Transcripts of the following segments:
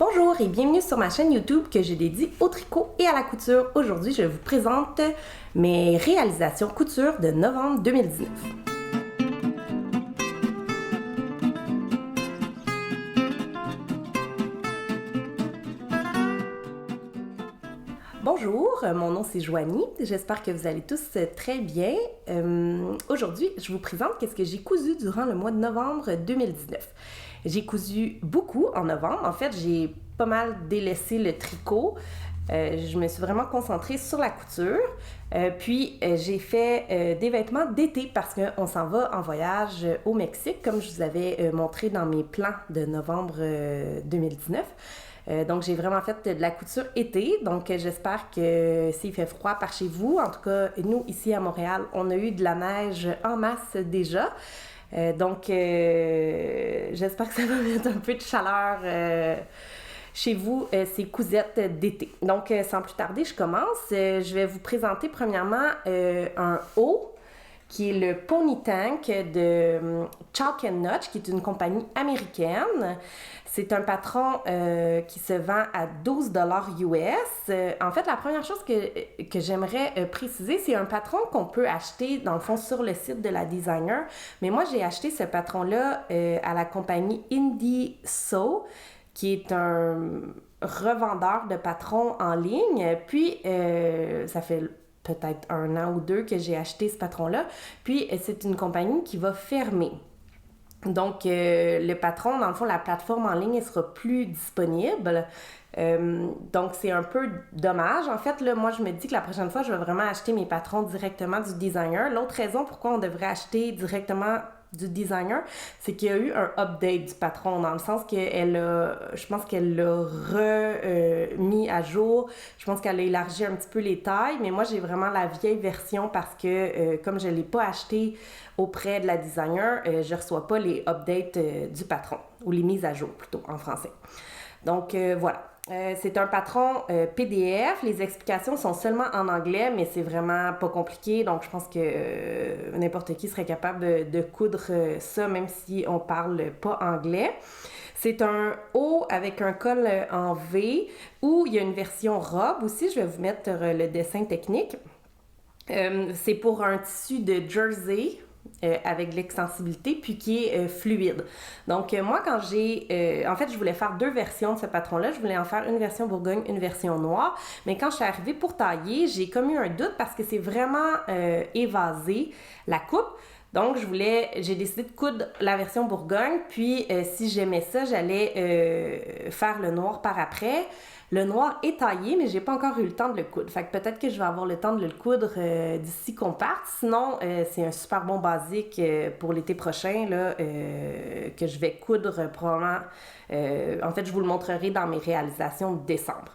Bonjour et bienvenue sur ma chaîne YouTube que je dédie au tricot et à la couture. Aujourd'hui, je vous présente mes réalisations couture de novembre 2019. Bonjour, mon nom c'est Joanie, j'espère que vous allez tous très bien. Aujourd'hui, je vous présente qu'est-ce que j'ai cousu durant le mois de novembre 2019. J'ai cousu beaucoup en novembre, en fait j'ai pas mal délaissé le tricot. Je me suis vraiment concentrée sur la couture. Puis j'ai fait des vêtements d'été parce qu'on s'en va en voyage au Mexique, comme je vous avais montré dans mes plans de novembre 2019. Donc, j'ai vraiment fait de la couture été. Donc, j'espère que s'il fait froid par chez vous, en tout cas, nous, ici à Montréal, on a eu de la neige en masse déjà. Donc, j'espère que ça va mettre un peu de chaleur chez vous, ces cousettes d'été. Donc, sans plus tarder, je commence. Je vais vous présenter premièrement un haut qui est le Pony Tank de Chalk & Notch, qui est une compagnie américaine. C'est un patron qui se vend à 12$ US. En fait, la première chose que j'aimerais préciser, c'est un patron qu'on peut acheter, dans le fond, sur le site de la designer. Mais moi, j'ai acheté ce patron-là à la compagnie Indie Sew, qui est un revendeur de patrons en ligne. Puis, ça fait peut-être 1 an ou 2 que j'ai acheté ce patron-là. Puis, c'est une compagnie qui va fermer. Donc, le patron, dans le fond, la plateforme en ligne, elle sera plus disponible. Donc, c'est un peu dommage. En fait, là, moi, je me dis que la prochaine fois, je vais vraiment acheter mes patrons directement du designer. L'autre raison pourquoi on devrait acheter directement du designer, c'est qu'il y a eu un update du patron, dans le sens je pense qu'elle l'a remis à jour. Je pense qu'elle a élargi un petit peu les tailles, mais moi, j'ai vraiment la vieille version parce que, comme je ne l'ai pas acheté auprès de la designer, je ne reçois pas les updates du patron, ou les mises à jour, plutôt, en français. Donc, voilà. C'est un patron PDF. Les explications sont seulement en anglais, mais c'est vraiment pas compliqué. Donc, je pense que n'importe qui serait capable de coudre ça, même si on parle pas anglais. C'est un haut avec un col en V, où il y a une version robe aussi. Je vais vous mettre le dessin technique. C'est pour un tissu de jersey. Avec de l'extensibilité, puis qui est fluide. Donc, moi, quand en fait, je voulais faire 2 versions de ce patron-là. Je voulais en faire une version bourgogne, une version noire. Mais quand je suis arrivée pour tailler, j'ai comme eu un doute parce que c'est vraiment évasé, la coupe. Donc, j'ai décidé de coudre la version bourgogne. Puis, si j'aimais ça, j'allais faire le noir par après. Le noir est taillé, mais j'ai pas encore eu le temps de le coudre. Fait que peut-être que je vais avoir le temps de le coudre d'ici qu'on parte. Sinon, c'est un super bon basique pour l'été prochain là, que je vais coudre probablement. En fait, je vous le montrerai dans mes réalisations de décembre.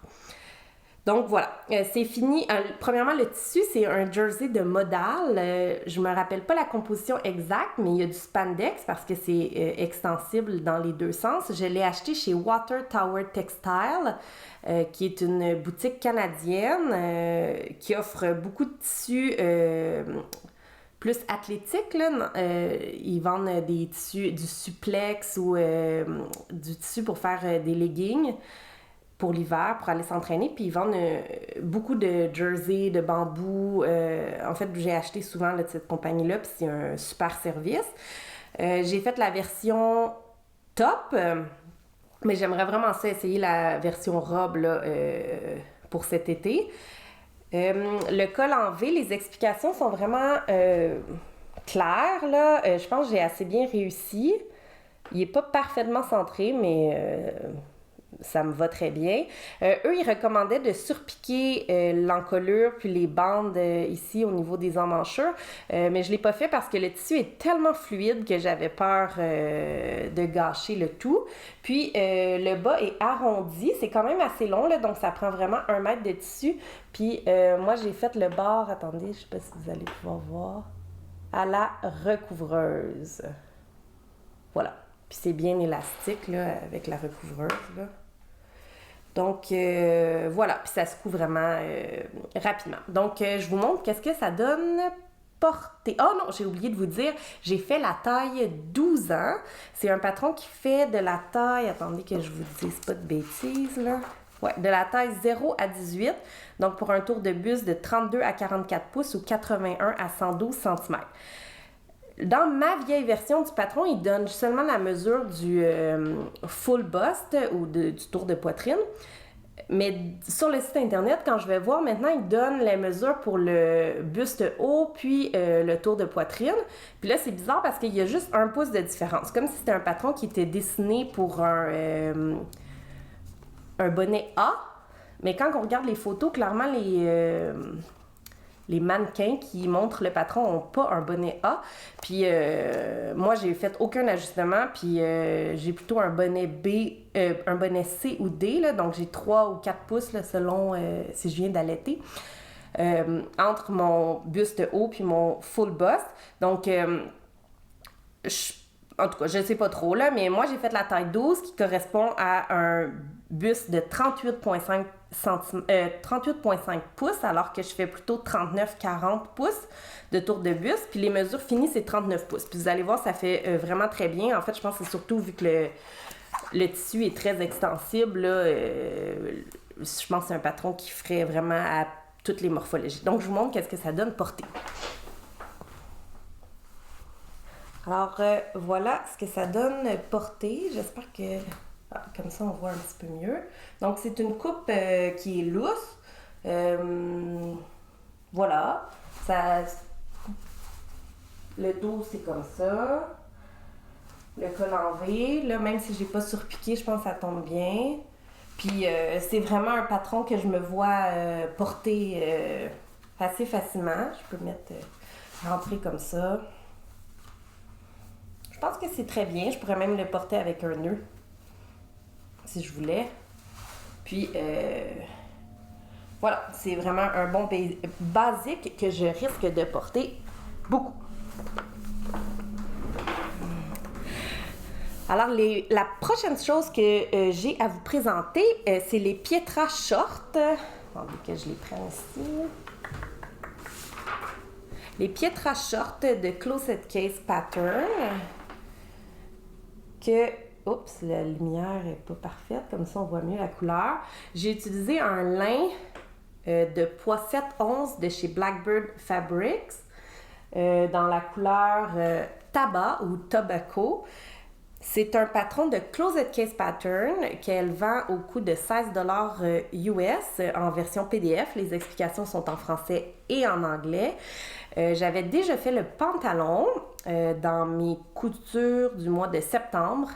Donc voilà, c'est fini. Premièrement, le tissu, c'est un jersey de modal. Je me rappelle pas la composition exacte, mais il y a du spandex parce que c'est extensible dans les 2 sens. Je l'ai acheté chez Water Tower Textile, qui est une boutique canadienne qui offre beaucoup de tissus plus athlétiques. Là. Ils vendent des tissus, du suplex ou du tissu pour faire des leggings pour l'hiver, pour aller s'entraîner. Puis ils vendent beaucoup de jerseys, de bambou. En fait, j'ai acheté souvent là, de cette compagnie-là, puis c'est un super service. J'ai fait la version top, mais j'aimerais vraiment ça essayer la version robe là, pour cet été. Le col en V, les explications sont vraiment claires. Là. Je pense que j'ai assez bien réussi. Il n'est pas parfaitement centré, mais ça me va très bien. Eux, ils recommandaient de surpiquer l'encolure puis les bandes ici au niveau des emmanchures. Mais je ne l'ai pas fait parce que le tissu est tellement fluide que j'avais peur de gâcher le tout. Puis, le bas est arrondi. C'est quand même assez long, là, donc ça prend vraiment 1 mètre de tissu. Puis, moi, j'ai fait le bord, attendez, je ne sais pas si vous allez pouvoir voir, à la recouvreuse. Voilà. Puis c'est bien élastique, là, avec la recouvreuse, là. Donc, voilà. Puis ça se coud vraiment rapidement. Donc, je vous montre qu'est-ce que ça donne porter. Oh non, j'ai oublié de vous dire, j'ai fait la taille 12 ans. C'est un patron qui fait de la taille, attendez que je vous dise pas de bêtises, là. Ouais, de la taille 0 à 18, donc pour un tour de buste de 32 à 44 pouces ou 81 à 112 cm. Dans ma vieille version du patron, il donne seulement la mesure du full bust ou du tour de poitrine. Mais sur le site internet, quand je vais voir, maintenant, il donne les mesures pour le buste haut puis le tour de poitrine. Puis là, c'est bizarre parce qu'il y a juste 1 pouce de différence. Comme si c'était un patron qui était dessiné pour un bonnet A. Mais quand on regarde les photos, clairement, les mannequins qui montrent le patron n'ont pas un bonnet A. Puis moi, j'ai fait aucun ajustement. Puis j'ai plutôt un bonnet B, un bonnet C ou D. Là, donc j'ai 3 ou 4 pouces là, selon si je viens d'allaiter. Entre mon buste haut puis mon full bust. Donc, en tout cas, je ne sais pas trop, là, mais moi, j'ai fait la taille 12 qui correspond à un buste de 38,5 pouces, alors que je fais plutôt 39-40 pouces de tour de buste. Puis les mesures finies, c'est 39 pouces. Puis vous allez voir, ça fait vraiment très bien. En fait, je pense que c'est surtout vu que le tissu est très extensible, là, je pense que c'est un patron qui ferait vraiment à toutes les morphologies. Donc, je vous montre qu'est-ce que ça donne porté. Alors, voilà ce que ça donne porté. J'espère que, comme ça, on voit un petit peu mieux. Donc, c'est une coupe qui est lousse. Voilà. Ça, le dos, c'est comme ça. Le col en V. Là, même si j'ai pas surpiqué, je pense que ça tombe bien. Puis, c'est vraiment un patron que je me vois porter assez facilement. Je peux mettre, rentrer comme ça. Je pense que c'est très bien. Je pourrais même le porter avec un nœud, si je voulais. Puis, voilà, c'est vraiment un bon basique que je risque de porter beaucoup. Alors, la prochaine chose que j'ai à vous présenter, c'est les Pietra Short. Attendez que je les prenne ici. Les Pietra Short de Closet Case Pattern. Oups, la lumière n'est pas parfaite, comme ça on voit mieux la couleur. J'ai utilisé un lin de Poissette 11 de chez Blackbird Fabrics dans la couleur tabac ou tobacco. C'est un patron de Closet Case Pattern qu'elle vend au coût de 16$ US en version PDF. Les explications sont en français et en anglais. J'avais déjà fait le pantalon dans mes coutures du mois de septembre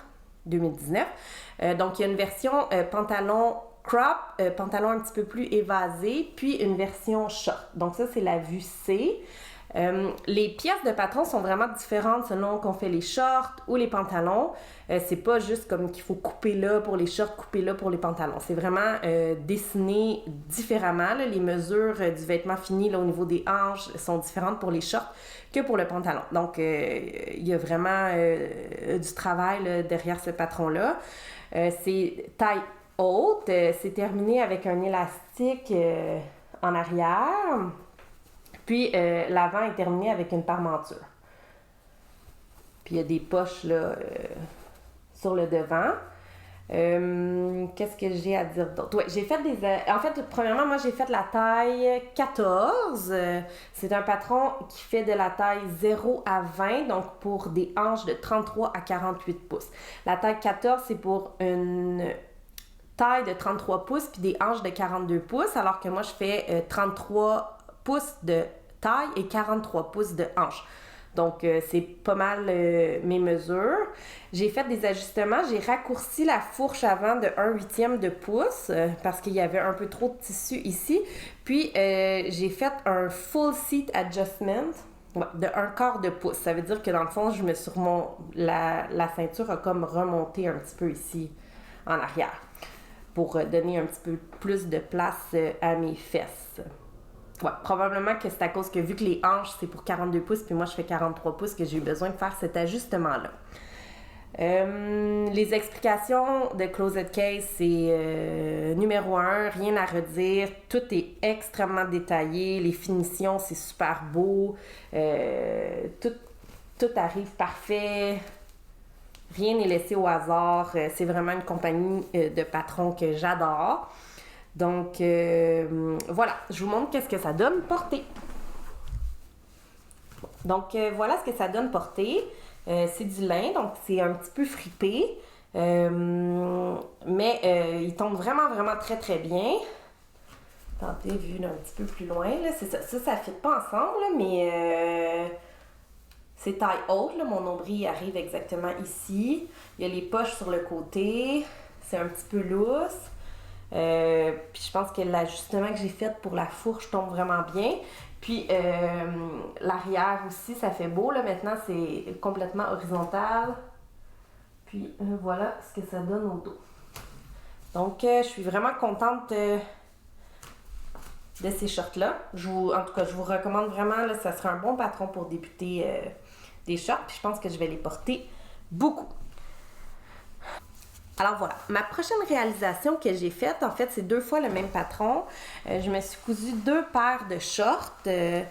2019. Donc, il y a une version pantalon crop, pantalon un petit peu plus évasé, puis une version short. Donc, ça, c'est la vue C. Les pièces de patron sont vraiment différentes selon qu'on fait les shorts ou les pantalons. C'est pas juste comme qu'il faut couper là pour les shorts, couper là pour les pantalons. C'est vraiment dessiné différemment. Là. Les mesures du vêtement fini là, au niveau des hanches sont différentes pour les shorts que pour le pantalon. Donc, il y a vraiment du travail là, derrière ce patron-là. C'est taille haute. C'est terminé avec un élastique en arrière. Puis, l'avant est terminé avec une parmenture. Puis, il y a des poches là, sur le devant. Qu'est-ce que j'ai à dire d'autre? Ouais, j'ai fait en fait, premièrement, moi, j'ai fait la taille 14. C'est un patron qui fait de la taille 0 à 20, donc pour des hanches de 33 à 48 pouces. La taille 14, c'est pour une taille de 33 pouces puis des hanches de 42 pouces, alors que moi, je fais 33 pouces de taille et 43 pouces de hanche. Donc, c'est pas mal mes mesures. J'ai fait des ajustements. J'ai raccourci la fourche avant de 1/8 de pouce parce qu'il y avait un peu trop de tissu ici. Puis, j'ai fait un full seat adjustment de 1/4 de pouce. Ça veut dire que dans le fond, je me suis la ceinture a comme remonté un petit peu ici en arrière pour donner un petit peu plus de place à mes fesses. Ouais, probablement que c'est à cause que vu que les hanches, c'est pour 42 pouces, puis moi, je fais 43 pouces, que j'ai eu besoin de faire cet ajustement-là. Les explications de Closet Case, c'est numéro 1, rien à redire. Tout est extrêmement détaillé. Les finitions, c'est super beau. Tout arrive parfait. Rien n'est laissé au hasard. C'est vraiment une compagnie de patrons que j'adore. Donc, voilà. Je vous montre qu'est-ce que ça donne porté. Donc, voilà ce que ça donne porté. C'est du lin, donc c'est un petit peu fripé. Mais il tombe vraiment, vraiment très, très bien. Attendez, vu d'un petit peu plus loin, là, c'est ça. Ça ne fit pas ensemble, là, mais c'est taille haute. Là, mon nombril arrive exactement ici. Il y a les poches sur le côté. C'est un petit peu lousse. Puis je pense que l'ajustement que j'ai fait pour la fourche tombe vraiment bien. Puis l'arrière aussi, ça fait beau. Là, maintenant, c'est complètement horizontal. Puis voilà ce que ça donne au dos. Donc, je suis vraiment contente de ces shorts-là. En tout cas, je vous recommande vraiment. Là, ça serait un bon patron pour débuter des shorts. Puis je pense que je vais les porter beaucoup. Alors voilà, ma prochaine réalisation que j'ai faite, en fait, c'est 2 fois le même patron. Je me suis cousu 2 paires de shorts. C'est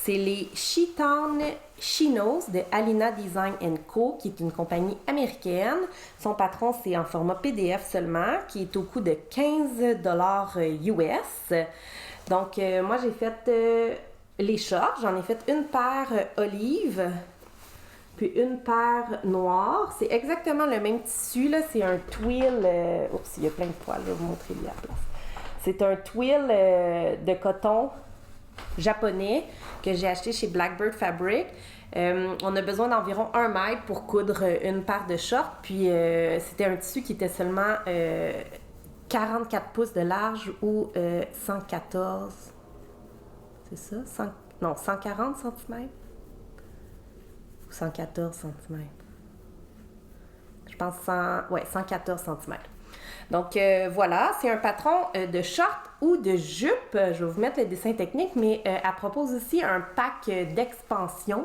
les She-Town Chinos de Alina Design Co., qui est une compagnie américaine. Son patron, c'est en format PDF seulement, qui est au coût de 15$ US. Donc, moi, j'ai fait les shorts. J'en ai fait une paire olive, puis une paire noire. C'est exactement le même tissu, là. C'est un twill... Oups, il y a plein de poils, je vais vous montrer la place. C'est un twill de coton japonais que j'ai acheté chez Blackbird Fabric. On a besoin d'environ 1 mètre pour coudre une paire de shorts. Puis c'était un tissu qui était seulement 44 pouces de large ou 114... C'est ça? 140 cm? 114 cm. Je pense 114 cm. Donc voilà, c'est un patron de short ou de jupe. Je vais vous mettre le dessin technique, mais elle propose aussi un pack d'expansion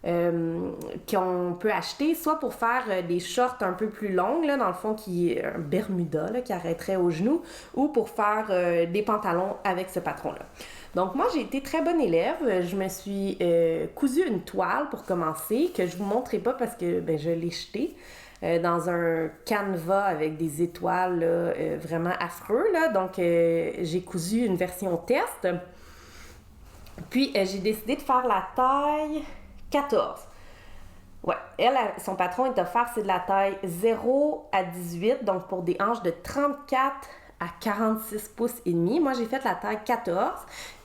qu'on peut acheter soit pour faire des shorts un peu plus longues, là, dans le fond, qui est un Bermuda là, qui arrêterait aux genoux, ou pour faire des pantalons avec ce patron-là. Donc moi, j'ai été très bonne élève. Je me suis cousu une toile pour commencer, que je vous montrerai pas parce que je l'ai jetée dans un canevas avec des étoiles là, vraiment affreux. Là. Donc j'ai cousu une version test. Puis j'ai décidé de faire la taille 14. Ouais, son patron est offert, c'est de la taille 0 à 18, donc pour des hanches de 34 à 46 pouces et demi. Moi, j'ai fait la taille 14,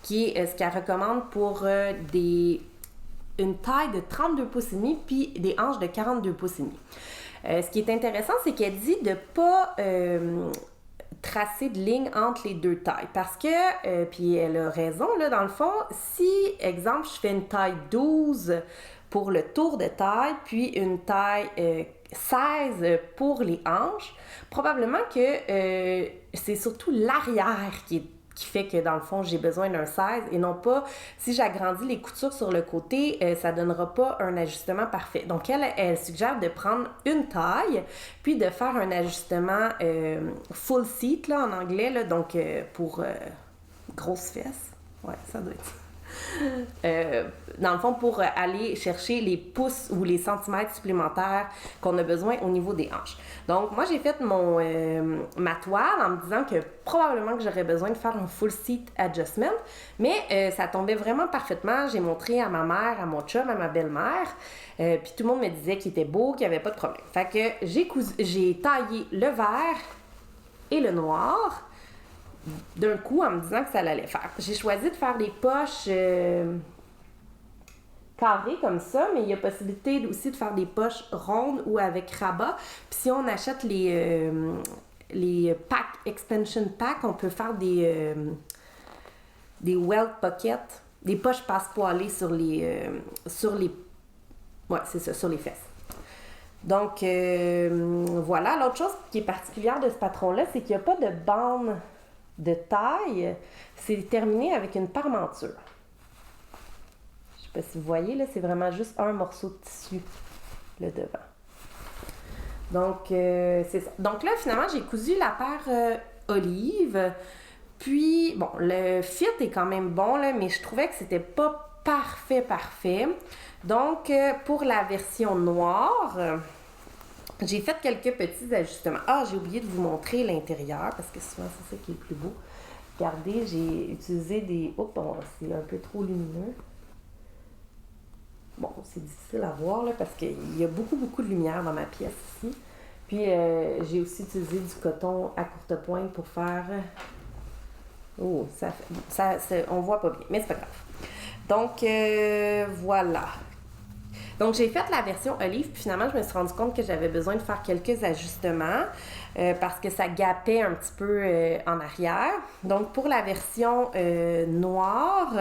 qui est ce qu'elle recommande pour une taille de 32 pouces et demi, puis des hanches de 42 pouces et demi. Ce qui est intéressant, c'est qu'elle dit de ne pas tracer de ligne entre les 2 tailles. Parce que, puis elle a raison, là, dans le fond, si, exemple, je fais une taille 12 pour le tour de taille, puis une taille 16 pour les hanches, probablement que c'est surtout l'arrière qui fait que, dans le fond, j'ai besoin d'un 16 et non pas, si j'agrandis les coutures sur le côté, ça ne donnera pas un ajustement parfait. Donc, elle suggère de prendre une taille, puis de faire un ajustement full seat, là, en anglais, là, donc pour grosses fesses. Ouais, ça doit être ça. Dans le fond, pour aller chercher les pouces ou les centimètres supplémentaires qu'on a besoin au niveau des hanches. Donc, moi, j'ai fait ma toile en me disant que probablement que j'aurais besoin de faire un full seat adjustment, mais ça tombait vraiment parfaitement. J'ai montré à ma mère, à mon chum, à ma belle-mère, puis tout le monde me disait qu'il était beau, qu'il n'y avait pas de problème. Fait que j'ai taillé le vert et le noir d'un coup en me disant que ça allait faire. J'ai choisi de faire des poches carrées comme ça, mais il y a possibilité aussi de faire des poches rondes ou avec rabat. Puis si on achète les packs, expansion pack, on peut faire des welt pockets, des poches passe-poilées sur les ouais, c'est ça, sur les fesses. Donc voilà, l'autre chose qui est particulière de ce patron-là, c'est qu'il n'y a pas de bande de taille, c'est terminé avec une parmenture. Je sais pas si vous voyez, là, c'est vraiment juste un morceau de tissu, le devant. Donc, c'est ça. Donc là, finalement, j'ai cousu la paire olive. Puis, bon, le fit est quand même bon, là, mais je trouvais que c'était pas parfait. Donc, pour la version noire, j'ai fait quelques petits ajustements. Ah, j'ai oublié de vous montrer l'intérieur, parce que souvent, c'est ça qui est le plus beau. Regardez, j'ai utilisé des... Oups, bon, c'est un peu trop lumineux. Bon, c'est difficile à voir, là, parce qu'il y a beaucoup de lumière dans ma pièce ici. Puis, j'ai aussi utilisé du coton à courte pointe pour faire... Oh, on voit pas bien, mais c'est pas grave. Donc, voilà. Donc, j'ai fait la version olive, puis finalement, je me suis rendu compte que j'avais besoin de faire quelques ajustements parce que ça gapait un petit peu en arrière. Donc, pour la version noire,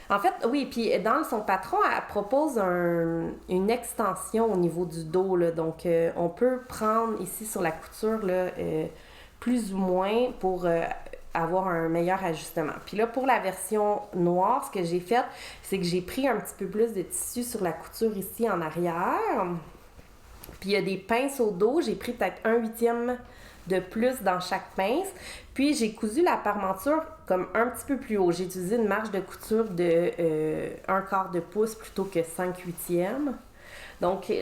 en fait, oui, puis dans son patron, elle propose une extension au niveau du dos, là. Donc, on peut prendre ici sur la couture, là, plus ou moins pour avoir un meilleur ajustement. Puis là, pour la version noire, ce que j'ai fait, c'est que j'ai pris un petit peu plus de tissu sur la couture ici en arrière. Puis il y a des pinces au dos. J'ai pris peut-être 1/8 de plus dans chaque pince. Puis j'ai cousu la parmenture comme un petit peu plus haut. J'ai utilisé une marge de couture de 1/4 de pouce plutôt que 5/8. Donc,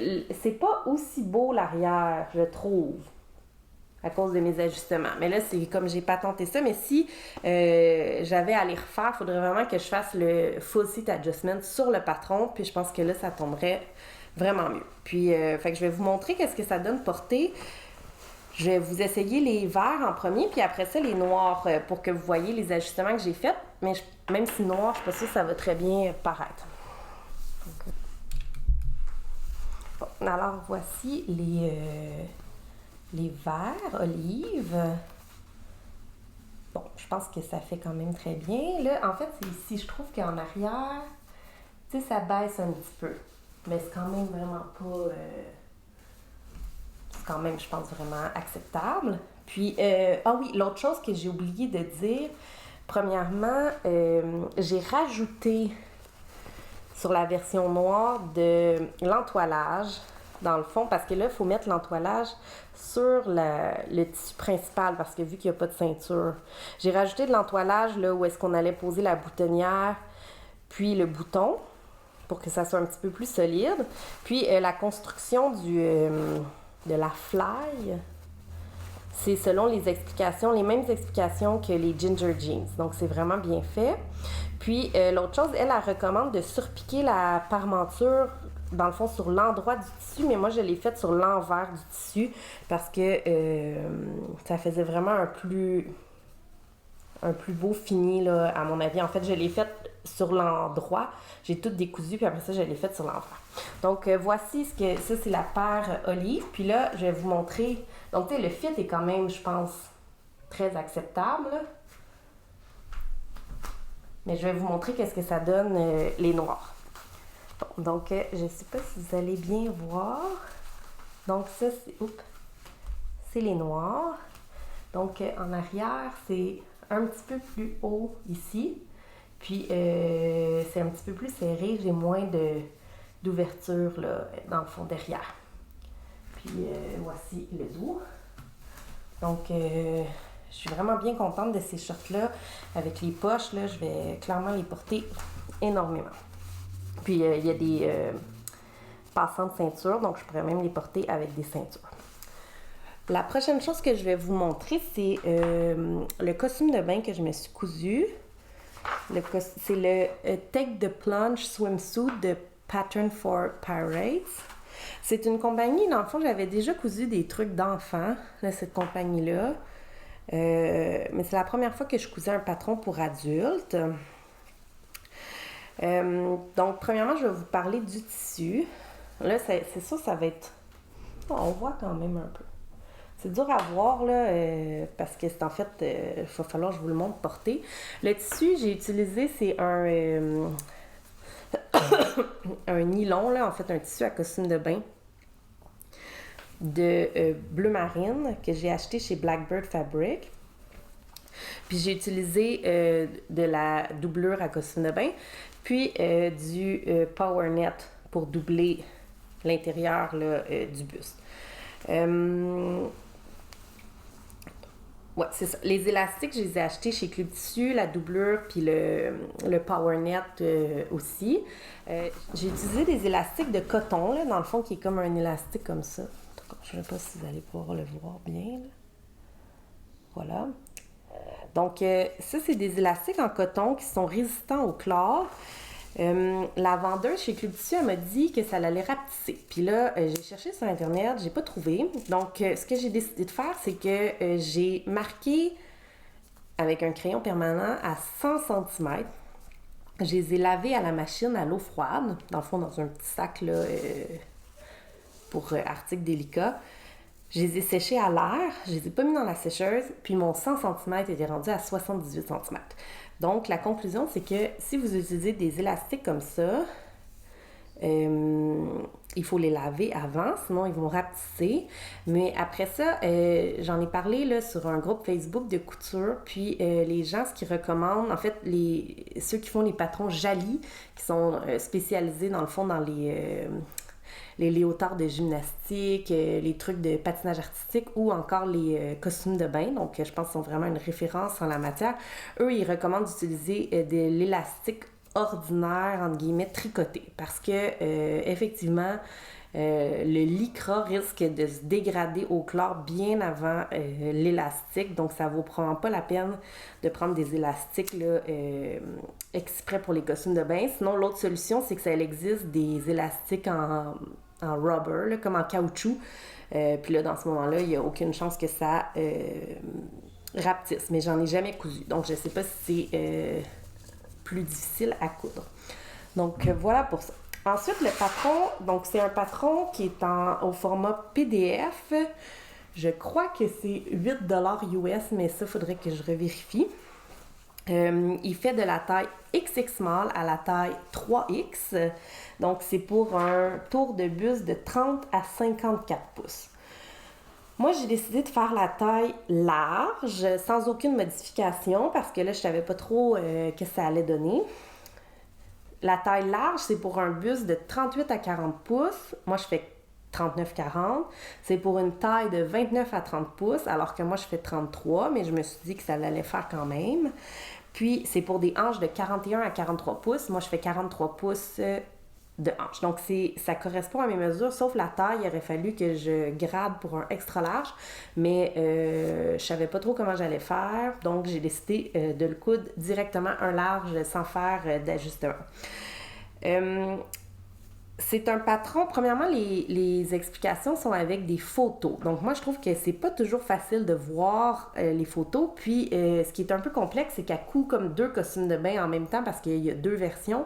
c'est pas aussi beau l'arrière, je trouve, à cause de mes ajustements. Mais là, c'est comme j'ai patenté ça. Mais si j'avais à les refaire, il faudrait vraiment que je fasse le full seat adjustment sur le patron. Puis je pense que là, ça tomberait vraiment mieux. Puis, fait que je vais vous montrer qu'est-ce que ça donne porter. Je vais vous essayer les verts en premier, puis après ça, les noirs, pour que vous voyez les ajustements que j'ai faits. Mais même si noir, je suis pas sûre que ça va très bien paraître. Donc, bon, alors, voici les verts olives. Bon, je pense que ça fait quand même très bien. Là, en fait, c'est ici, je trouve qu'en arrière, tu sais, ça baisse un petit peu. Mais c'est quand même vraiment pas... c'est quand même, je pense, vraiment acceptable. Puis, ah oui, l'autre chose que j'ai oublié de dire, premièrement, j'ai rajouté sur la version noire de l'entoilage, dans le fond, parce que là, il faut mettre l'entoilage sur le tissu principal, parce que vu qu'il n'y a pas de ceinture, j'ai rajouté de l'entoilage là où est-ce qu'on allait poser la boutonnière, puis le bouton, pour que ça soit un petit peu plus solide. Puis la construction de la fly, c'est selon les explications, les mêmes explications que les Ginger Jeans. Donc, c'est vraiment bien fait. Puis, l'autre chose, elle recommande de surpiquer la parmenture, dans le fond, sur l'endroit du tissu, mais moi, je l'ai faite sur l'envers du tissu parce que ça faisait vraiment un plus beau fini, là, à mon avis. En fait, je l'ai faite sur l'endroit. J'ai tout décousu, puis après ça, je l'ai faite sur l'envers. Donc, voici ça, c'est la paire olive. Puis là, je vais vous montrer. Donc, tu sais, le fit est quand même, je pense, très acceptable. Mais je vais vous montrer qu'est-ce que ça donne, les noirs. Bon, donc, je ne sais pas si vous allez bien voir. Donc, ça, c'est les noirs. Donc, en arrière, c'est un petit peu plus haut ici. Puis, c'est un petit peu plus serré. J'ai moins d'ouverture là, dans le fond derrière. Puis, voici le dos. Donc, je suis vraiment bien contente de ces shorts-là. Avec les poches, là, je vais clairement les porter énormément. Puis, il y a des passants de ceinture, donc je pourrais même les porter avec des ceintures. La prochaine chose que je vais vous montrer, c'est le costume de bain que je me suis cousu. C'est le Take the Plunge Swimsuit de Pattern for Pirates. C'est une compagnie, dans le fond, j'avais déjà cousu des trucs d'enfants, cette compagnie-là. Mais c'est la première fois que je cousais un patron pour adultes. Donc, premièrement, je vais vous parler du tissu. Là, c'est sûr, ça va être... Oh, on voit quand même un peu. C'est dur à voir, là, parce que c'est en fait... il va falloir que je vous le montre porter. Le tissu, j'ai utilisé, c'est un nylon, là, en fait, un tissu à costume de bain de bleu marine que j'ai acheté chez Blackbird Fabric. Puis j'ai utilisé de la doublure à costume de bain, puis du Power Net pour doubler l'intérieur là, du buste. Ouais, c'est ça. Les élastiques, je les ai achetés chez Club Tissu, la doublure, puis le PowerNet aussi. J'ai utilisé des élastiques de coton, là, dans le fond, qui est comme un élastique comme ça. Je ne sais pas si vous allez pouvoir le voir bien. Là. Voilà. Donc, ça, c'est des élastiques en coton qui sont résistants au chlore. La vendeuse chez Club Tissu, elle m'a dit que ça allait rapetisser. Puis là, j'ai cherché sur Internet, j'ai pas trouvé. Donc, ce que j'ai décidé de faire, c'est que j'ai marqué avec un crayon permanent à 100 cm. Je les ai lavés à la machine à l'eau froide, dans le fond, dans un petit sac là, pour articles délicats. Je les ai séchés à l'air, je les ai pas mis dans la sécheuse, puis mon 100 cm était rendu à 78 cm. Donc, la conclusion, c'est que si vous utilisez des élastiques comme ça, il faut les laver avant, sinon ils vont rapetisser. Mais après ça, j'en ai parlé là, sur un groupe Facebook de couture, puis les gens, ce qu'ils recommandent, en fait, ceux qui font les patrons Jali, qui sont spécialisés dans le fond dans les léotards de gymnastique, les trucs de patinage artistique ou encore les costumes de bain. Donc, je pense qu'ils sont vraiment une référence en la matière. Eux, ils recommandent d'utiliser de l'élastique ordinaire, entre guillemets, tricoté. Parce que, effectivement, le lycra risque de se dégrader au chlore bien avant l'élastique. Donc, ça ne vaut probablement pas la peine de prendre des élastiques là, exprès pour les costumes de bain. Sinon, l'autre solution, c'est que ça existe des élastiques en rubber, là, comme en caoutchouc. Puis là, dans ce moment-là, il n'y a aucune chance que ça rapetisse. Mais j'en ai jamais cousu. Donc, je ne sais pas si c'est plus difficile à coudre. Donc, voilà pour ça. Ensuite, le patron, donc c'est un patron qui est au format PDF. Je crois que c'est 8$ US, mais ça, il faudrait que je revérifie. Il fait de la taille XX small à la taille 3X. Donc, c'est pour un tour de buste de 30 à 54 pouces. Moi, j'ai décidé de faire la taille large, sans aucune modification, parce que là, je savais pas trop ce que ça allait donner. La taille large, c'est pour un buste de 38 à 40 pouces. Moi, je fais 39-40. C'est pour une taille de 29 à 30 pouces, alors que moi, je fais 33, mais je me suis dit que ça allait faire quand même. Puis, c'est pour des hanches de 41 à 43 pouces. Moi, je fais 43 pouces de hanches. Donc, ça correspond à mes mesures, sauf la taille. Il aurait fallu que je grade pour un extra large, mais je savais pas trop comment j'allais faire. Donc, j'ai décidé de le coudre directement un large sans faire d'ajustement. C'est un patron. Premièrement, les explications sont avec des photos. Donc, moi, je trouve que c'est pas toujours facile de voir les photos. Puis, ce qui est un peu complexe, c'est qu'elle coud comme 2 costumes de bain en même temps parce qu'il y a 2 versions.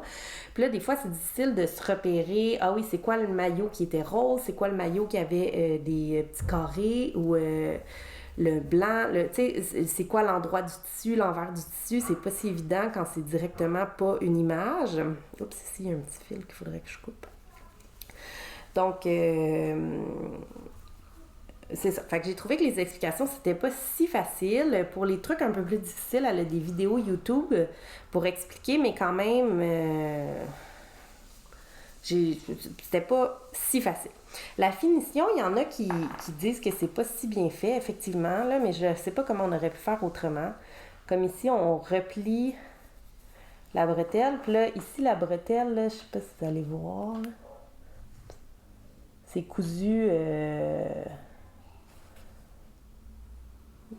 Puis là, des fois, c'est difficile de se repérer. Ah oui, c'est quoi le maillot qui était rose? C'est quoi le maillot qui avait des petits carrés? Ou le blanc? Tu sais, c'est quoi l'endroit du tissu, l'envers du tissu? C'est pas si évident quand c'est directement pas une image. Oups, ici, il y a un petit fil qu'il faudrait que je coupe. Donc, c'est ça. Fait que j'ai trouvé que les explications, c'était pas si facile. Pour les trucs un peu plus difficiles, elle a des vidéos YouTube pour expliquer, mais quand même, c'était pas si facile. La finition, il y en a qui disent que c'est pas si bien fait, effectivement, là, mais je sais pas comment on aurait pu faire autrement. Comme ici, on replie la bretelle. Puis là, ici, la bretelle, là, je sais pas si vous allez voir, là. C'est cousu...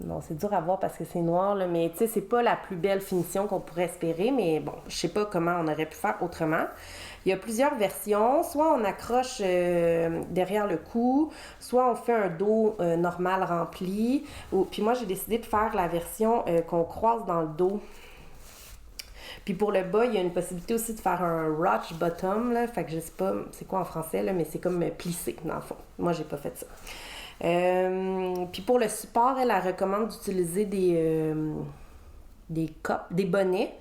Non, c'est dur à voir parce que c'est noir, là, mais tu sais, c'est pas la plus belle finition qu'on pourrait espérer, mais bon, je sais pas comment on aurait pu faire autrement. Il y a plusieurs versions. Soit on accroche derrière le cou, soit on fait un dos normal rempli. Puis moi, j'ai décidé de faire la version qu'on croise dans le dos. Puis pour le bas, il y a une possibilité aussi de faire un ruch bottom, là. Fait que je sais pas c'est quoi en français, là, mais c'est comme plissé, dans le fond. Moi, j'ai pas fait ça. Puis pour le support, elle recommande d'utiliser des bonnets.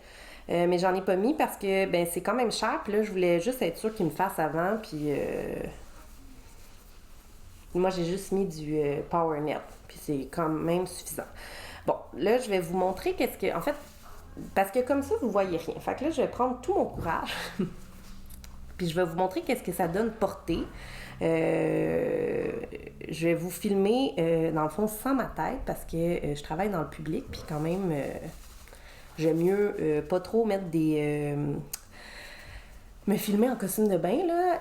Mais j'en ai pas mis parce que ben c'est quand même cher. Puis là, je voulais juste être sûre qu'ils me fassent avant. Puis moi, j'ai juste mis du PowerNet. Puis c'est quand même suffisant. Bon, là, je vais vous montrer qu'est-ce que... En fait, parce que comme ça, vous voyez rien. Fait que là, je vais prendre tout mon courage. Puis je vais vous montrer qu'est-ce que ça donne porter. Je vais vous filmer, dans le fond, sans ma tête parce que je travaille dans le public, puis quand même, j'aime mieux pas trop mettre me filmer en costume de bain, là.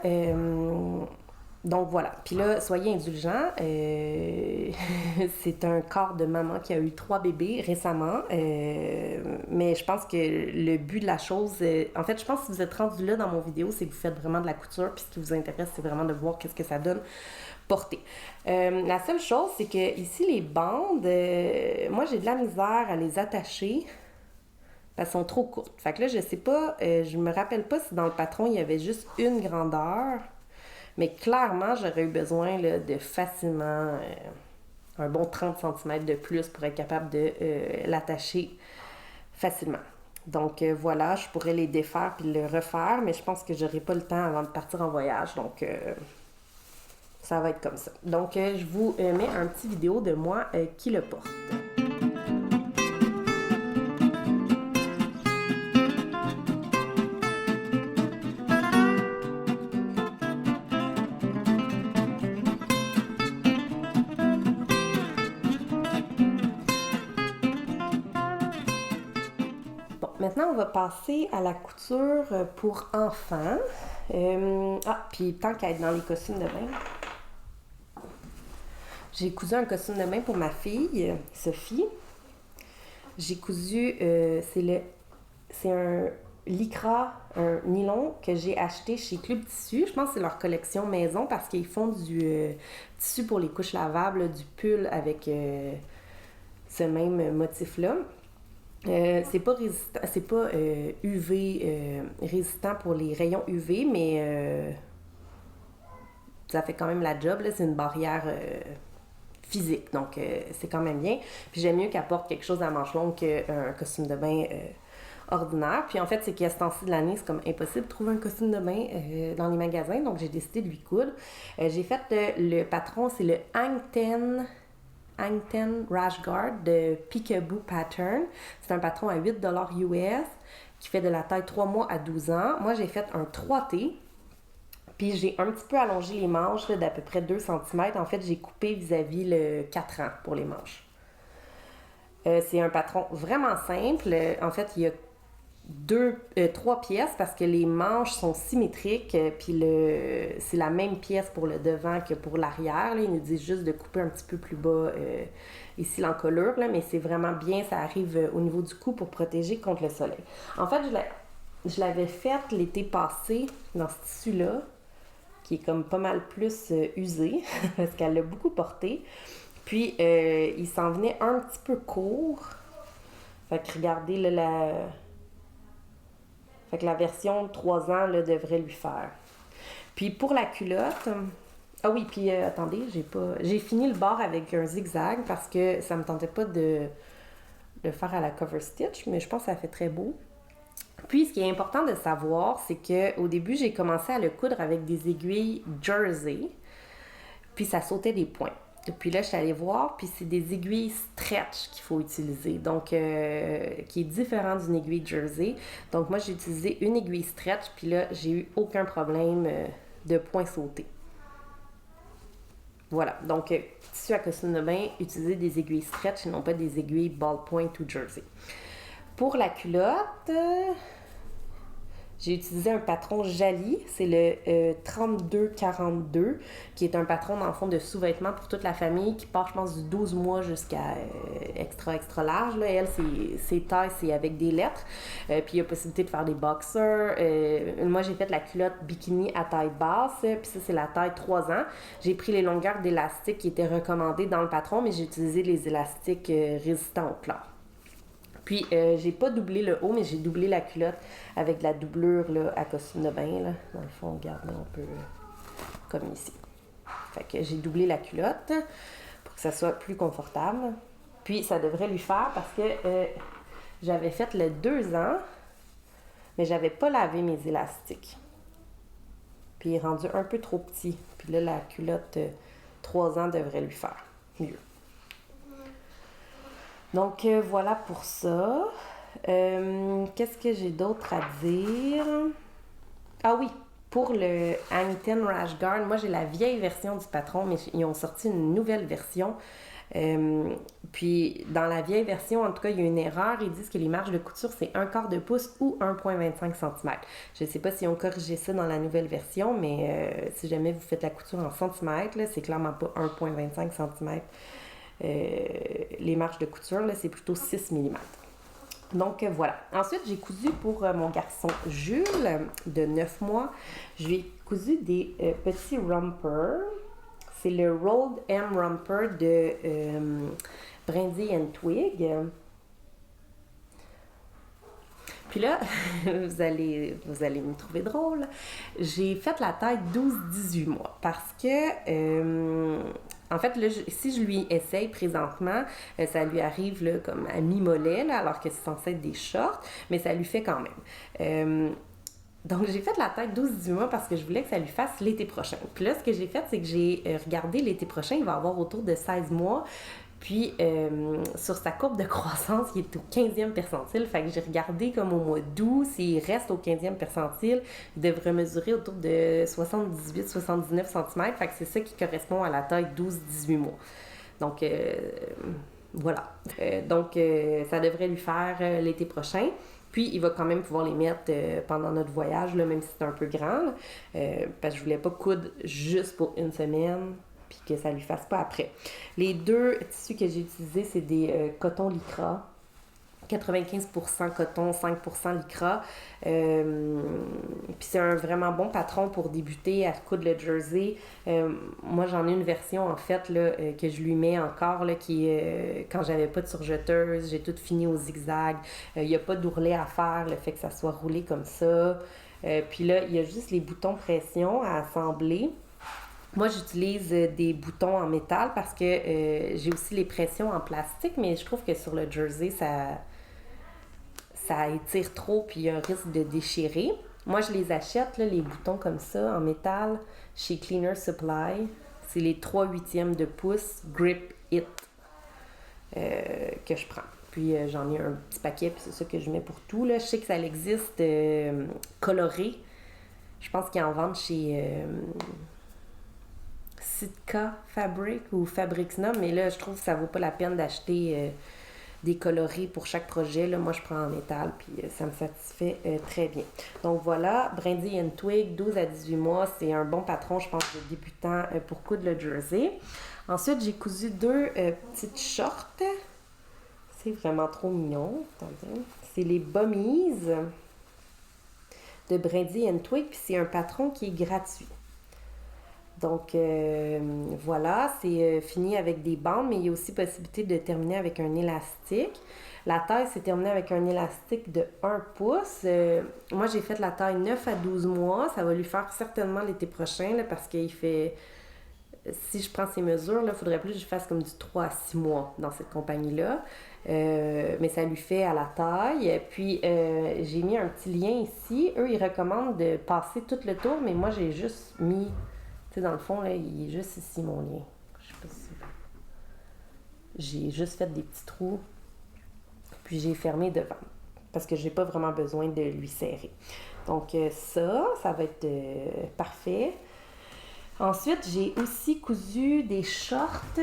Donc voilà. Puis là, soyez indulgents. C'est un corps de maman qui a eu 3 bébés récemment. Mais je pense que le but de la chose... en fait, je pense que si vous êtes rendu là dans mon vidéo, c'est que vous faites vraiment de la couture. Puis ce qui vous intéresse, c'est vraiment de voir qu'est-ce que ça donne porter. La seule chose, c'est que ici, les bandes, moi, j'ai de la misère à les attacher. Parce qu'elles sont trop courtes. Fait que là, je sais pas, je me rappelle pas si dans le patron, il y avait juste une grandeur. Mais clairement, j'aurais eu besoin là, de facilement un bon 30 cm de plus pour être capable de l'attacher facilement. Donc voilà, je pourrais les défaire puis le refaire, mais je pense que j'aurai pas le temps avant de partir en voyage. Donc ça va être comme ça. Donc je vous mets un petit vidéo de moi qui le porte. Maintenant, on va passer à la couture pour enfants. Puis tant qu'à être dans les costumes de bain, j'ai cousu un costume de bain pour ma fille, Sophie. J'ai cousu, c'est un lycra, un nylon que j'ai acheté chez Club Tissu. Je pense que c'est leur collection maison parce qu'ils font du tissu pour les couches lavables, du pull avec ce même motif-là. C'est pas résistant, c'est pas UV résistant pour les rayons UV, mais ça fait quand même la job. Là, c'est une barrière physique, donc c'est quand même bien. Puis j'aime mieux qu'elle porte quelque chose à manches longues qu'un costume de bain ordinaire. Puis en fait, c'est qu'à ce temps-ci de l'année, c'est comme impossible de trouver un costume de bain dans les magasins, donc j'ai décidé de lui coudre. J'ai fait le patron, c'est le Hang-Ten Rash Guard de Peekaboo Pattern. C'est un patron à 8$ US qui fait de la taille 3 mois à 12 ans. Moi, j'ai fait un 3T. Puis j'ai un petit peu allongé les manches d'à peu près 2 cm. En fait, j'ai coupé vis-à-vis le 4 ans pour les manches. C'est un patron vraiment simple. En fait, il y a 3 pièces parce que les manches sont symétriques, puis c'est la même pièce pour le devant que pour l'arrière. Là. Ils nous disent juste de couper un petit peu plus bas ici l'encolure, là, mais c'est vraiment bien, ça arrive au niveau du cou pour protéger contre le soleil. En fait, je l'avais faite l'été passé dans ce tissu-là, qui est comme pas mal plus usé, parce qu'elle l'a beaucoup porté. Puis, il s'en venait un petit peu court. Fait que regardez, là, Fait que la version 3 ans là, devrait lui faire. Puis pour la culotte... Ah oui, puis attendez, j'ai fini le bord avec un zigzag parce que ça me tentait pas de le faire à la cover stitch, mais je pense que ça fait très beau. Puis ce qui est important de savoir, c'est qu'au début, j'ai commencé à le coudre avec des aiguilles jersey, puis ça sautait des points. Puis là, je suis allée voir, puis c'est des aiguilles stretch qu'il faut utiliser, donc qui est différent d'une aiguille jersey. Donc moi, j'ai utilisé une aiguille stretch, puis là, j'ai eu aucun problème de points sautés. Voilà, donc tissu à costume de bain, utilisez des aiguilles stretch et non pas des aiguilles ballpoint ou jersey. Pour la culotte... J'ai utilisé un patron Jali, c'est le 3242, qui est un patron, dans le fond, de sous-vêtements pour toute la famille, qui part, je pense, du 12 mois jusqu'à extra large. Là. Elle, ses tailles, c'est avec des lettres. Puis il y a possibilité de faire des boxers. Moi, j'ai fait la culotte bikini à taille basse, puis ça, c'est la taille 3 ans. J'ai pris les longueurs d'élastique qui étaient recommandées dans le patron, mais j'ai utilisé les élastiques résistants au plâtre. Puis, j'ai pas doublé le haut, mais j'ai doublé la culotte avec de la doublure là, à costume de bain. Là. Dans le fond, regardez un peu comme ici. Fait que j'ai doublé la culotte pour que ça soit plus confortable. Puis, ça devrait lui faire parce que j'avais fait le 2 ans, mais j'avais pas lavé mes élastiques. Puis, il est rendu un peu trop petit. Puis là, la culotte 3 ans devrait lui faire mieux. Donc, voilà pour ça. Qu'est-ce que j'ai d'autre à dire? Ah oui, Pour le Hang Ten Rash Guard, moi j'ai la vieille version du patron, mais ils ont sorti une nouvelle version. Puis dans la vieille version, en tout cas, il y a une erreur. Ils disent que les marges de couture, c'est 1/4 de pouce ou 1,25 cm. Je ne sais pas si on corrigé ça dans la nouvelle version, mais si jamais vous faites la couture en centimètres, là, c'est clairement pas 1,25 cm. Les marges de couture, là, c'est plutôt 6 mm. Donc voilà. Ensuite, j'ai cousu pour mon garçon Jules de 9 mois. Je lui ai cousu des petits rompers. C'est le Rolled M Romper de Brindille and Twig. Puis là, vous allez me trouver drôle. J'ai fait la taille 12-18 mois parce que, en fait, là, si je lui essaye présentement, ça lui arrive là, comme à mi-mollet, là, alors que c'est censé être des shorts, mais ça lui fait quand même. Donc, j'ai fait la taille 12-18 mois parce que je voulais que ça lui fasse l'été prochain. Puis là, ce que j'ai fait, c'est que j'ai regardé l'été prochain, il va avoir autour de 16 mois. Puis, sur sa courbe de croissance, il est au 15e percentile. Fait que j'ai regardé comme au mois d'août, s'il reste au 15e percentile, il devrait mesurer autour de 78-79 cm. Fait que c'est ça qui correspond à la taille 12-18 mois. Donc, voilà. Ça devrait lui faire l'été prochain. Puis, il va quand même pouvoir les mettre pendant notre voyage, là, même si c'est un peu grand. Parce que je voulais pas coudre juste pour une semaine, puis que ça lui fasse pas après. Les deux tissus que j'ai utilisés, c'est des cotons lycra. 95% coton, 5% lycra. Puis c'est un vraiment bon patron pour débuter à coudre le jersey. Moi, j'en ai une version, en fait, là, que je lui mets encore, là, qui quand j'avais pas de surjeteuse, j'ai tout fini au zigzag. Il n'y a pas d'ourlet à faire, le fait que ça soit roulé comme ça. Puis là, il y a juste les boutons pression à assembler. Moi, j'utilise des boutons en métal parce que j'ai aussi les pressions en plastique, mais je trouve que sur le jersey, ça étire trop puis il y a un risque de déchirer. Moi, je les achète, là, les boutons comme ça, en métal, chez Cleaner Supply. C'est les 3/8 de pouce Grip It que je prends. Puis j'en ai un petit paquet, puis c'est ça que je mets pour tout. Là. Je sais que ça existe coloré. Je pense qu'ils en vendent chez Sitka Fabric ou Fabricsna, mais là, je trouve que ça vaut pas la peine d'acheter des colorés pour chaque projet. Là, moi, je prends en métal, puis ça me satisfait très bien. Donc voilà, Brindille and Twig, 12 à 18 mois, c'est un bon patron, je pense, de débutant pour coudre le jersey. Ensuite, j'ai cousu deux petites shorts. C'est vraiment trop mignon. Attendez. C'est les Bummies de Brindille and Twig, puis c'est un patron qui est gratuit. Donc voilà, c'est fini avec des bandes, mais il y a aussi possibilité de terminer avec un élastique. La taille, c'est terminé avec un élastique de 1 pouce. Moi, j'ai fait la taille 9 à 12 mois. Ça va lui faire certainement l'été prochain, là, parce qu'il fait... Si je prends ces mesures, il faudrait plus que je fasse comme du 3 à 6 mois dans cette compagnie-là. Mais ça lui fait à la taille. Puis, j'ai mis un petit lien ici. Eux, ils recommandent de passer tout le tour, mais moi, j'ai juste mis... Tu sais, dans le fond, là, il est juste ici, mon lien. Je sais pas si... J'ai juste fait des petits trous, puis j'ai fermé devant, parce que j'ai pas vraiment besoin de lui serrer. Donc ça va être parfait. Ensuite, j'ai aussi cousu des shorts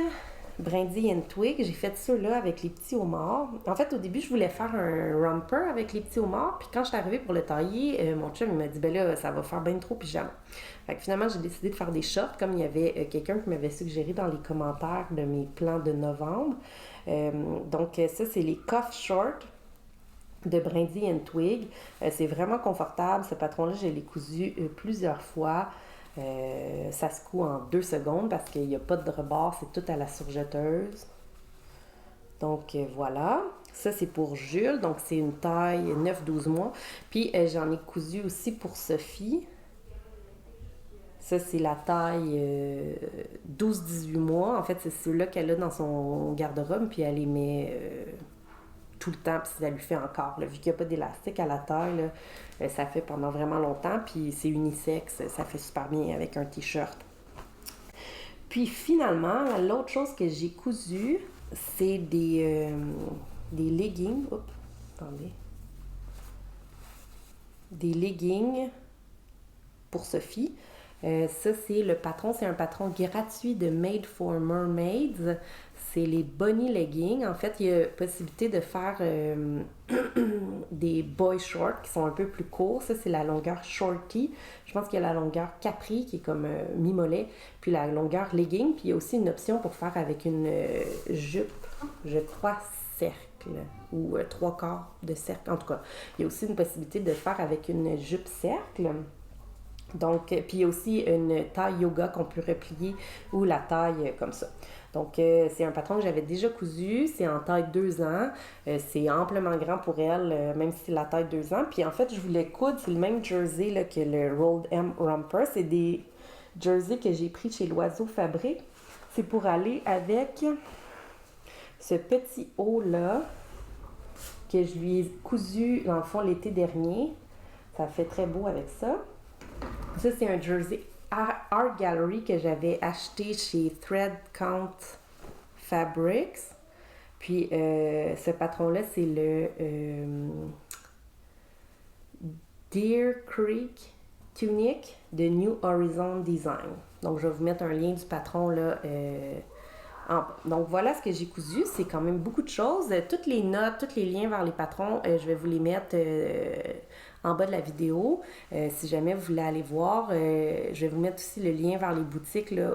Brindille and Twig. J'ai fait ça là avec les petits homards. En fait, au début, je voulais faire un romper avec les petits homards. Puis quand je suis arrivée pour le tailler, mon chum il m'a dit, ben là, ça va faire bien trop pyjama. Fait que finalement, j'ai décidé de faire des shorts, comme il y avait quelqu'un qui m'avait suggéré dans les commentaires de mes plans de novembre. Donc ça, c'est les cuff shorts de Brindille and Twig. C'est vraiment confortable. Ce patron-là, je l'ai cousu plusieurs fois. Ça se coud en 2 secondes parce qu'il n'y a pas de rebord, c'est tout à la surjeteuse. Donc voilà, ça c'est pour Jules, donc c'est une taille 9-12 mois. Puis j'en ai cousu aussi pour Sophie. Ça c'est la taille 12-18 mois. En fait, c'est ceux-là qu'elle a dans son garde-robe, puis elle les met tout le temps, puis ça lui fait encore. Là, vu qu'il n'y a pas d'élastique à la taille, là, ça fait pendant vraiment longtemps, puis c'est unisexe, ça fait super bien avec un t-shirt. Puis finalement, l'autre chose que j'ai cousu, c'est des leggings. Oups, attendez. Des leggings pour Sophie. Ça, c'est le patron, c'est un patron gratuit de Made for Mermaids. C'est les Bunny Leggings. En fait, il y a possibilité de faire des boy shorts qui sont un peu plus courts. Ça, c'est la longueur shorty. Je pense qu'il y a la longueur capri qui est comme mi-mollet, puis la longueur legging. Puis il y a aussi une option pour faire avec une jupe, je crois, cercle ou 3/4 de cercle. En tout cas, il y a aussi une possibilité de faire avec une jupe cercle. Donc, puis il y a aussi une taille yoga qu'on peut replier ou la taille comme ça. Donc, c'est un patron que j'avais déjà cousu. C'est en taille 2 ans. C'est amplement grand pour elle, même si c'est la taille 2 ans. Puis en fait, je voulais coudre, c'est le même jersey là, que le Rolled M Romper. C'est des jerseys que j'ai pris chez l'Oiseau Fabrique. C'est pour aller avec ce petit haut-là que je lui ai cousu, dans le fond, l'été dernier. Ça fait très beau avec ça. Ça, c'est un jersey Art Gallery que j'avais acheté chez Thread Count Fabrics. Puis, ce patron-là, c'est le Deer Creek Tunic de New Horizon Design. Donc, je vais vous mettre un lien du patron là. Donc, voilà ce que j'ai cousu. C'est quand même beaucoup de choses. Toutes les notes, tous les liens vers les patrons, je vais vous les mettre en bas de la vidéo. Si jamais vous voulez aller voir, je vais vous mettre aussi le lien vers les boutiques là,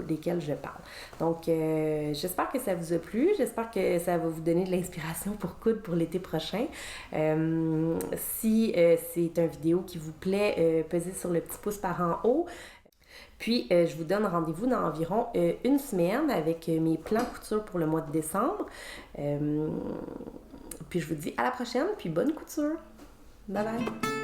desquelles je parle. Donc, j'espère que ça vous a plu. J'espère que ça va vous donner de l'inspiration pour coudre pour l'été prochain. Si c'est une vidéo qui vous plaît, pesez sur le petit pouce par en haut. Puis, je vous donne rendez-vous dans environ une semaine avec mes plans couture pour le mois de décembre. Puis, je vous dis à la prochaine, puis bonne couture! Bye bye!